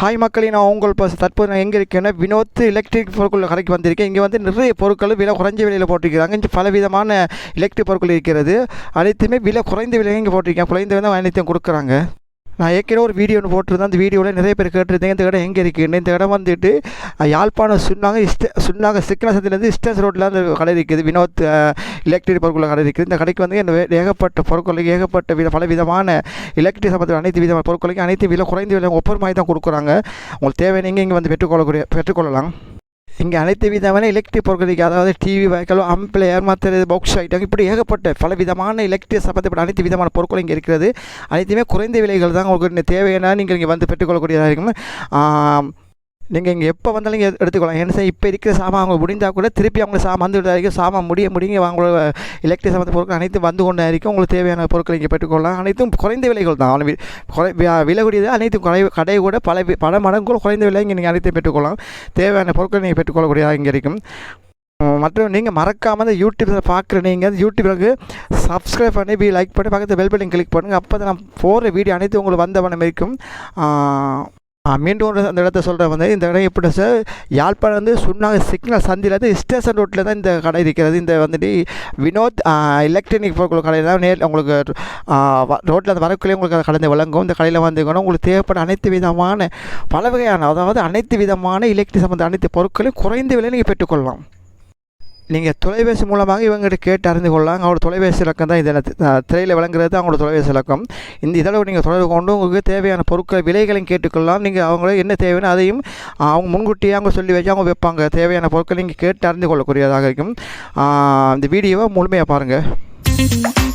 Hi மக்களே, நான் உங்கள் தற்போது நான் எங்கே இருக்கேன்னா வினோத் எலக்ட்ரிக் பொருட்கள் கடைக்கு வந்திருக்கேன். இங்கே வந்து நிறைய பொருட்கள் விலை குறைஞ்ச விலையில் போட்டிருக்கிறாங்க. இங்கே பல விதமான எலக்ட்ரிக் பொருட்கள் இருக்கிறது. அனைத்துமே விலை குறைந்த விலையை இங்கே போட்டிருக்கேன். குறைந்த விலை அனைத்தையும் கொடுக்குறாங்க. நான் ஏற்கனவே ஒரு வீடியோ ஒன்று போட்டிருந்தேன். அந்த வீடியோவில் நிறைய பேர் கேட்டிருந்தேங்க இந்த இடம் எங்கே இருக்குன்னு. இந்த இடம் வந்துட்டு யாழ்ப்பாணம் சுன்னாங்க சிக்கனசத்துலேருந்து ஸ்டேஷன் ரோட்டில் அந்த கடை இருக்குது. வினோத் எலக்ட்ரிக் பொருட்கள் கடை இருக்குது. இந்த கடைக்கு வந்து ஏகப்பட்ட பொருட்களுக்கு ஏகப்பட்ட பல விதமான எலக்ட்ரிக் சம்பந்தம் அனைத்து விதமான பொருட்களுக்கு அனைத்து விலை குறைந்த விலை ஒவ்வொரு மாதிரி தான் கொடுக்குறாங்க. உங்களுக்கு தேவை நீங்கள் இங்கே வந்து பெற்றுக்கொள்ளலாம். இங்கே அனைத்து விதமான எலக்ட்ரிக் பொருட்கள் இருக்குது. அதாவது டிவி, வைக்கலோ, அம்பிளையர், மற்ற பாக்ஸ் ஐட்டம், இப்படி ஏகப்பட்ட பல விதமான எலக்ட்ரிக் சம்பந்தப்பட்ட அனைத்து விதமான பொருட்கள் இங்கே இருக்கிறது. அனைத்துமே குறைந்த விலைகள் தான். உங்களுக்கு தேவையான நீங்கள் இங்கே வந்து பெற்றுக்கொள்ளக்கூடியதாக இருக்கும். நீங்கள் இங்கே எப்போ வந்தாலும் இங்கே எடுத்துக்கலாம். ஏன்னா இப்போ இருக்கிற சாமான் அவங்க முடிந்தால் கூட திருப்பி அவங்க சாமான் வந்து விடாதிக்கும். சாமான் முடிங்க அவங்களோட எலக்ட்ரிக் சம்பந்த பொருட்கள் அனைத்தும் வந்து கொண்டு இருக்கும். உங்களுக்கு தேவையான பொருட்களை இங்கே பெற்றுக்கொள்ளலாம். அனைத்தும் குறைந்த விலைகள் தான். விலை கூடியது அனைத்தும் கடை கூட பல மடங்குகள் குறைந்த விலை இங்கே நீங்கள் அனைத்தையும் பெற்றுக்கொள்ளலாம். தேவையான பொருட்களை நீங்கள் பெற்றுக்கொள்ளக்கூடியதாக இங்கே இருக்கும். மற்றும் நீங்கள் மறக்காமல் அந்த யூடியூப்பில் பார்க்குற நீங்கள் அந்த யூடியூப்க்கு சப்ஸ்கிரைப் பண்ணி லைக் பண்ணி பக்கத்தில் பெல் பட்டன் கிளிக் பண்ணுங்கள். அப்போ தான் நான் போடுற வீடியோ அனைத்து உங்களுக்கு வந்த வண்ணம் இருக்கும். மீண்டும் அந்த இடத்த சொல்கிறேன் வந்து இந்த இடம் எப்படி சார், யாழ்ப்பாணம் வந்து சுன்னாங்க சிக்னல் சந்திலேருந்து ஸ்டேஷன் ரோட்டில் தான் இந்த கடை இருக்கிறது. இந்த வந்துட்டு வினோத் எலக்ட்ரானிக் பொருட்கள் கடை தான் உங்களுக்கு ரோட்டில் அந்த வரக்குள்ளே உங்களுக்கு அந்த கடந்து வழங்கும். இந்த கடையில் வந்துக்கணும். உங்களுக்கு தேவைப்பட்ட அனைத்து விதமான பல வகையான, அதாவது அனைத்து விதமான எலக்ட்ரிக் சம்பந்த அனைத்து பொருட்களையும் குறைந்த விலையில் நீங்கள் பெற்றுக்கொள்ளலாம். நீங்கள் தொலைபேசி மூலமாக இவங்ககிட்ட கேட்டு அறிந்து கொள்ளலாம். அவங்களோட தொலைபேசி இலக்கம் தான் இதில் திரையில் விளங்குறது தான் அவங்களோட தொலைபேசி இலக்கம். இந்த இதோட நீங்கள் தொடர்பு கொண்டு உங்களுக்கு தேவையான பொருட்கள் விலைகளையும் கேட்டுக்கொள்ளலாம். நீங்கள் அவங்கள என்ன தேவைன்னு அதையும் அவங்க முன்கூட்டியே அவங்க சொல்லி வச்சு அவங்க வைப்பாங்க. தேவையான பொருட்கள் நீங்கள் கேட்டு அறிந்து கொள்ளக்கூடியதாக இருக்கும். இந்த வீடியோவை முழுமையாக பாருங்கள்.